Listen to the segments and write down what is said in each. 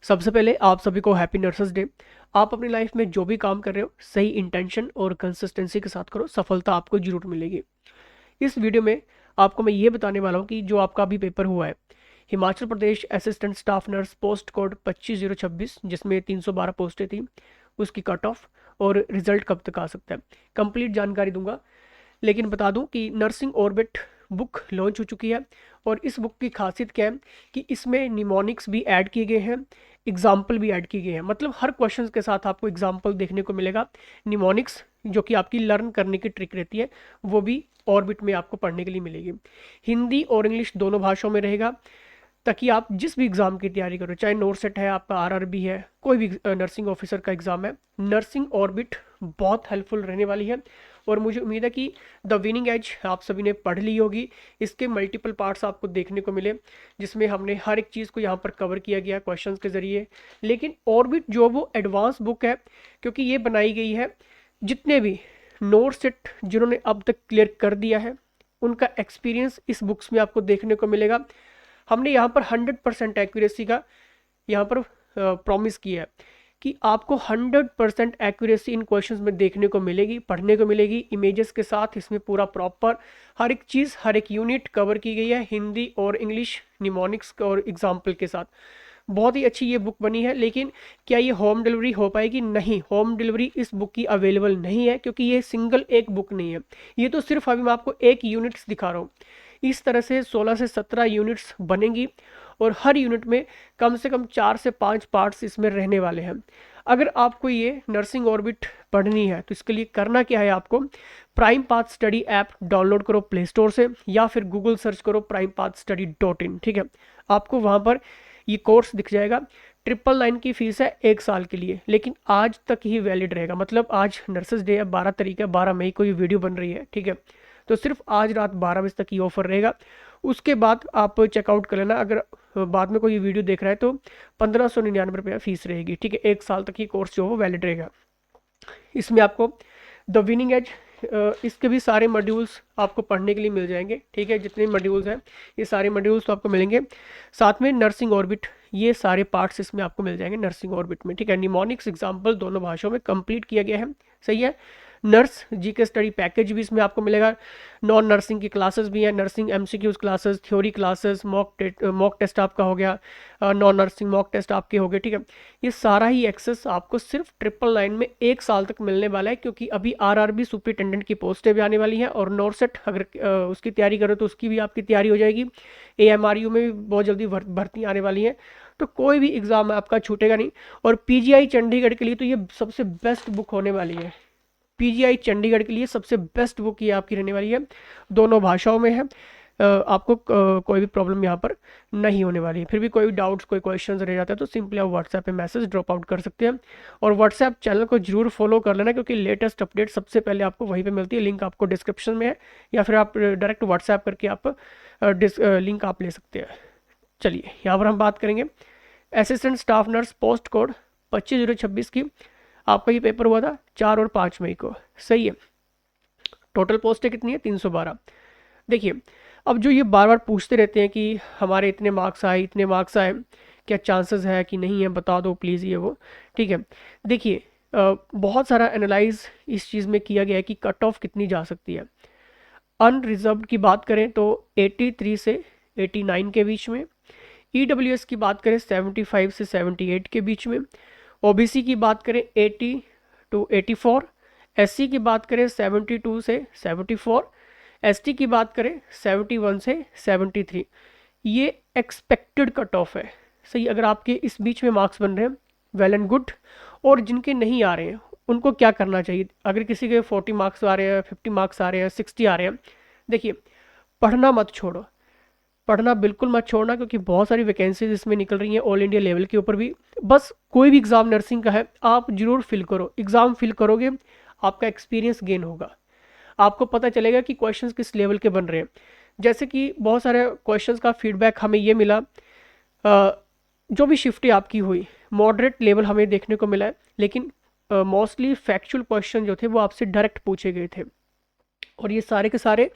सबसे पहले आप सभी को हैप्पी नर्सेस डे। आप अपनी लाइफ में जो भी काम कर रहे हो सही इंटेंशन और कंसिस्टेंसी के साथ करो, सफलता आपको जरूर मिलेगी। इस वीडियो में आपको मैं ये बताने वाला हूँ कि जो आपका अभी पेपर हुआ है, Himachal Pradesh assistant staff nurse post code 25026, जिसमें 312 पोस्टें थी, उसकी कट ऑफ और रिजल्ट कब तक आ सकता है, कंप्लीट जानकारी दूंगा। लेकिन बता दूं कि नर्सिंग ऑर्बिट बुक लॉन्च हो चुकी है और इस बुक की खासियत क्या है कि इसमें निमोनिक्स भी ऐड किए गए हैं, एग्जाम्पल भी ऐड किए गए हैं। मतलब हर क्वेश्चन के साथ आपको एग्जाम्पल देखने को मिलेगा। निमोनिक्स जो कि आपकी लर्न करने की ट्रिक रहती है, वो भी ऑर्बिट में आपको पढ़ने के लिए मिलेगी। हिंदी और इंग्लिश दोनों भाषाओं में रहेगा, ताकि आप जिस भी एग्ज़ाम की तैयारी करो, चाहे नोरसेट है, आपका आरआरबी है, कोई भी नर्सिंग ऑफिसर का एग्ज़ाम है, नर्सिंग ऑर्बिट बहुत हेल्पफुल रहने वाली है। और मुझे उम्मीद है कि द विनिंग एज आप सभी ने पढ़ ली होगी। इसके मल्टीपल पार्ट्स आपको देखने को मिले, जिसमें हमने हर एक चीज़ को यहाँ पर कवर किया गया क्वेश्चंस के ज़रिए। लेकिन ऑर्बिट जो वो एडवांस बुक है, क्योंकि ये बनाई गई है जितने भी नोरसेट जिन्होंने अब तक क्लियर कर दिया है, उनका एक्सपीरियंस इस बुक्स में आपको देखने को मिलेगा। हमने यहाँ पर 100% एक्यूरेसी का यहाँ पर प्रॉमिस किया है कि आपको 100% एक्यूरेसी इन क्वेश्चंस में देखने को मिलेगी, पढ़ने को मिलेगी, इमेजेस के साथ। इसमें पूरा प्रॉपर हर एक चीज़, हर एक यूनिट कवर की गई है, हिंदी और इंग्लिश, निमोनिक्स और एग्जाम्पल के साथ। बहुत ही अच्छी ये बुक बनी है। लेकिन क्या ये होम डिलीवरी हो पाएगी? नहीं, होम डिलीवरी इस बुक की अवेलेबल नहीं है, क्योंकि ये सिंगल एक बुक नहीं है। ये तो सिर्फ अभी मैं आपको एक यूनिट्स दिखा रहा हूँ। इस तरह से 16 से 17 यूनिट्स बनेंगी और हर यूनिट में कम से कम 4 से 5 पार्ट्स इसमें रहने वाले हैं। अगर आपको ये नर्सिंग ऑर्बिट पढ़नी है तो इसके लिए करना क्या है, आपको prime path study app download करो प्ले स्टोर से, या फिर गूगल सर्च करो primepathstudy.in। ठीक है, आपको वहाँ पर ये कोर्स दिख जाएगा। 999 की फीस है 1 साल के लिए, लेकिन आज तक ही वैलिड रहेगा। मतलब आज नर्सेस डे है, 12 तारीख है, 12 मई को ये वीडियो बन रही है। ठीक है, तो सिर्फ आज रात 12 बजे तक ये ऑफर रहेगा। उसके बाद आप चेकआउट कर लेना। अगर बाद में कोई वीडियो देख रहा है तो 1599 रुपया फीस रहेगी। ठीक है, 1 साल तक ये कोर्स जो वो वैलिड रहेगा। इसमें आपको द विनिंग एज, इसके भी सारे मॉड्यूल्स आपको पढ़ने के लिए मिल जाएंगे। ठीक है, जितने मॉड्यूल्स हैं ये सारे मॉड्यूल्स तो आपको मिलेंगे। साथ में नर्सिंग ऑर्बिट, ये सारे पार्ट्स इसमें आपको मिल जाएंगे नर्सिंग ऑर्बिट में। ठीक है, निमोनिक्स एग्जाम्पल दोनों भाषाओं में कंप्लीट किया गया है। सही है। नर्स जीके स्टडी पैकेज भी इसमें आपको मिलेगा। नॉन नर्सिंग की क्लासेस भी हैं, nursing MCQs classes, theory classes, mock test आपका हो गया, नॉन नर्सिंग मॉक टेस्ट आपके हो गए। ठीक है, ये सारा ही एक्सेस आपको सिर्फ 999 में 1 साल तक मिलने वाला है, क्योंकि अभी आरआरबी सुपरिटेंडेंट की पोस्टें भी आने वाली हैं और नॉरसेट अगर उसकी तैयारी करो तो उसकी भी आपकी तैयारी हो जाएगी। एएमआरयू में भी बहुत जल्दी भर्ती आने वाली है, तो कोई भी एग्ज़ाम आपका छूटेगा नहीं। और पीजीआई चंडीगढ़ के लिए तो ये सबसे बेस्ट बुक होने वाली है। पीजीआई चंडीगढ़ के लिए सबसे बेस्ट बुक ये आपकी रहने वाली है, दोनों भाषाओं में है। आपको कोई भी प्रॉब्लम यहाँ पर नहीं होने वाली है। फिर भी कोई डाउट्स, कोई क्वेश्चन रह जाता है तो सिंपली आप व्हाट्सएप पे मैसेज ड्रॉप आउट कर सकते हैं। और व्हाट्सएप चैनल को जरूर फॉलो कर लेना, क्योंकि लेटेस्ट अपडेट सबसे पहले आपको वहीं पे मिलती है। लिंक आपको डिस्क्रिप्शन में है, या फिर आप डायरेक्ट व्हाट्सएप करके आप लिंक आप ले सकते हैं। चलिए, यहाँ पर हम बात करेंगे assistant staff nurse post code 25026 की। आपका ये पेपर हुआ था 4 और 5 मई को। सही है। टोटल पोस्टें कितनी है? 312। देखिए, अब जो ये बार बार पूछते रहते हैं कि हमारे इतने मार्क्स आए, इतने मार्क्स आए, क्या चांसेस है कि नहीं है, बता दो प्लीज़ ये वो। ठीक है, देखिए बहुत सारा एनालाइज इस चीज़ में किया गया है कि कट ऑफ कितनी जा सकती है। अनरिजर्व्ड की बात करें तो 83 से 89 के बीच में। ईडब्ल्यूएस की बात करें 75 से 78 के बीच में। ओबीसी की बात करें 80 टू 84। एससी की बात करें 72 से 74। एसटी की बात करें 71 से 73। ये एक्सपेक्टेड कट ऑफ है। सही, अगर आपके इस बीच में मार्क्स बन रहे हैं, वेल एंड गुड। और जिनके नहीं आ रहे हैं उनको क्या करना चाहिए? अगर किसी के 40 मार्क्स आ रहे हैं, 50 मार्क्स आ रहे हैं, 60 आ रहे हैं, देखिए, पढ़ना मत छोड़ो, पढ़ना बिल्कुल मत छोड़ना, क्योंकि बहुत सारी वैकेंसीज इसमें निकल रही हैं ऑल इंडिया लेवल के ऊपर भी। बस कोई भी एग्ज़ाम नर्सिंग का है, आप जरूर फिल करो। एग्ज़ाम फिल करोगे, आपका एक्सपीरियंस गेन होगा, आपको पता चलेगा कि क्वेश्चंस किस लेवल के बन रहे हैं। जैसे कि बहुत सारे क्वेश्चंस का फीडबैक हमें ये मिला, जो भी शिफ्टें आपकी हुई मॉडरेट लेवल हमें देखने को मिला है, लेकिन मोस्टली फैक्चुअल क्वेश्चन जो थे वो आपसे डायरेक्ट पूछे गए थे। और ये सारे के सारे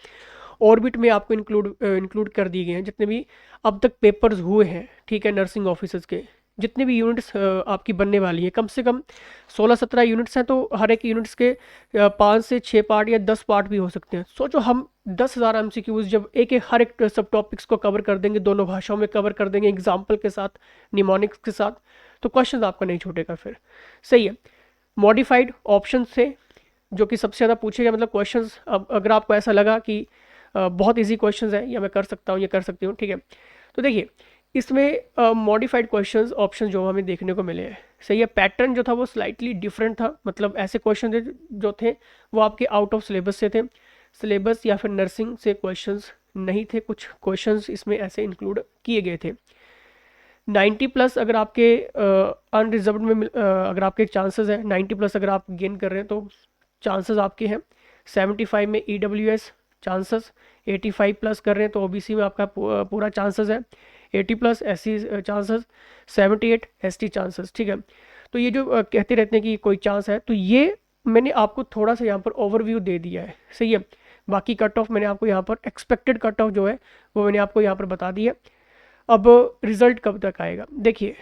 ऑर्बिट में आपको इंक्लूड कर दिए गए हैं, जितने भी अब तक पेपर्स हुए हैं। ठीक है, नर्सिंग ऑफिसर्स के, जितने भी यूनिट्स आपकी बनने वाली है, कम से कम 16-17 यूनिट्स हैं, तो हर एक यूनिट्स के 5 से 6 पार्ट या 10 पार्ट भी हो सकते हैं। सोचो हम 10,000 एमसीक्यूज जब एक एक हर एक सब टॉपिक्स को कवर कर देंगे, दोनों भाषाओं में कवर कर देंगे, एग्जाम्पल के साथ, निमोनिक्स के साथ, तो क्वेश्चन आपका नहीं छूटेगा फिर। सही है। मॉडिफाइड ऑप्शन से जो कि सबसे ज़्यादा पूछे गए मतलब क्वेश्चंस, अब अगर आपको ऐसा लगा कि बहुत इजी क्वेश्चंस है या मैं कर सकता हूँ, ये कर सकती हूँ, ठीक है, तो देखिए इसमें मॉडिफाइड क्वेश्चंस ऑप्शन जो हमें देखने को मिले हैं। सही है। पैटर्न जो था वो स्लाइटली डिफरेंट था, मतलब ऐसे क्वेश्चन जो थे वो आपके आउट ऑफ सिलेबस से थे, सिलेबस या फिर नर्सिंग से क्वेश्चंस नहीं थे, कुछ क्वेश्चंस इसमें ऐसे इंक्लूड किए गए थे। 90 प्लस अगर आपके अनरिजर्व्ड में अगर आपके चांसेस है, 90 प्लस अगर आप गेन कर रहे हैं तो चांसेस आपके हैं। 75 में EWS चांसेस, 85 प्लस कर रहे हैं तो OBC में आपका पूरा चांसेस है, 80 plus SC chances, 78 ST chances, ठीक है। तो ये जो कहते रहते हैं कि कोई चांस है, तो ये मैंने आपको थोड़ा सा यहाँ पर ओवरव्यू दे दिया है। सही है। बाकी कट ऑफ मैंने आपको यहाँ पर एक्सपेक्टेड कट ऑफ जो है वो मैंने आपको यहाँ पर बता दी है। अब रिजल्ट कब तक आएगा, देखिए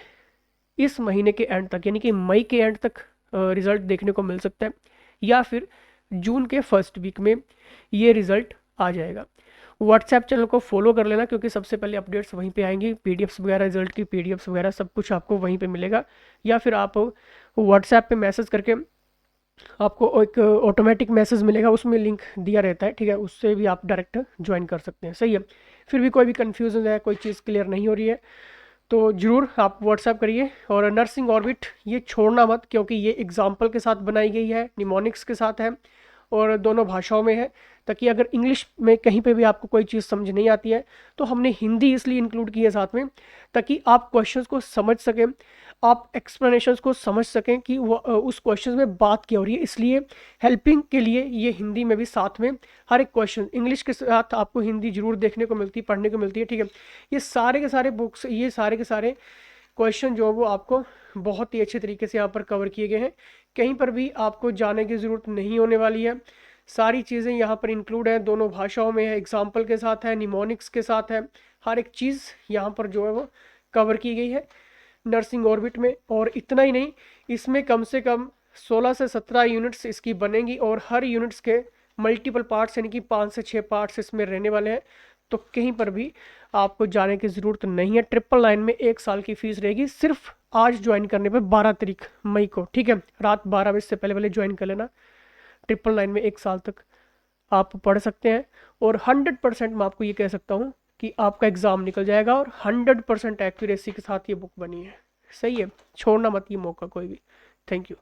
इस महीने के एंड तक, यानी कि मई के एंड तक रिजल्ट देखने को मिल सकता है, या फिर जून के फर्स्ट वीक में ये रिजल्ट आ जाएगा। व्हाट्सएप चैनल को फॉलो कर लेना, क्योंकि सबसे पहले अपडेट्स वहीं पे आएंगी, पीडीएफ्स वगैरह, रिजल्ट की पीडीएफ्स वगैरह सब कुछ आपको वहीं पे मिलेगा, या फिर आप व्हाट्सएप पे मैसेज करके आपको एक ऑटोमेटिक मैसेज मिलेगा, उसमें लिंक दिया रहता है, ठीक है, उससे भी आप डायरेक्ट ज्वाइन कर सकते हैं। सही है। फिर भी कोई भी कन्फ्यूजन है, कोई चीज़ क्लियर नहीं हो रही है, तो ज़रूर आप व्हाट्सएप करिए। और नर्सिंग ऑर्बिट ये छोड़ना मत, क्योंकि ये एग्जाम्पल के साथ बनाई गई है, निमोनिक्स के साथ है और दोनों भाषाओं में है, ताकि अगर इंग्लिश में कहीं पे भी आपको कोई चीज़ समझ नहीं आती है तो हमने हिंदी इसलिए इंक्लूड की है साथ में, ताकि आप क्वेश्चंस को समझ सकें, आप एक्सप्लेनेशंस को समझ सकें कि वो उस क्वेश्चन में बात क्या हो रही है। इसलिए हेल्पिंग के लिए ये हिंदी में भी साथ में हर एक क्वेश्चन, इंग्लिश के साथ आपको हिंदी जरूर देखने को मिलती है, पढ़ने को मिलती है, ठीक है। ये सारे के सारे बुक्स, ये सारे के सारे क्वेश्चन जो है वो आपको बहुत ही अच्छे तरीके से यहाँ पर कवर किए गए हैं, कहीं पर भी आपको जाने की ज़रूरत नहीं होने वाली है। सारी चीज़ें यहाँ पर इंक्लूड है, दोनों भाषाओं में है, एग्जाम्पल के साथ है, निमोनिक्स के साथ है, हर एक चीज़ यहाँ पर जो है वो कवर की गई है नर्सिंग ऑर्बिट में। और इतना ही नहीं, इसमें कम से कम 16 से 17 यूनिट्स इसकी बनेंगी, और हर यूनिट्स के मल्टीपल पार्ट्स, यानी कि 5 से 6 पार्ट्स इसमें रहने वाले हैं। तो कहीं पर भी आपको जाने की ज़रूरत नहीं है। 999 में 1 साल की फ़ीस रहेगी, सिर्फ आज ज्वाइन करने पे 12 तारीख मई को, ठीक है, रात 12 बजे से पहले पहले ज्वाइन कर लेना। 999 में 1 साल तक आप पढ़ सकते हैं, और 100% मैं आपको ये कह सकता हूँ कि आपका एग्ज़ाम निकल जाएगा, और 100% एक्यूरेसी के साथ ये बुक बनी है। सही है। छोड़ना मत ये मौका कोई भी। Thank you.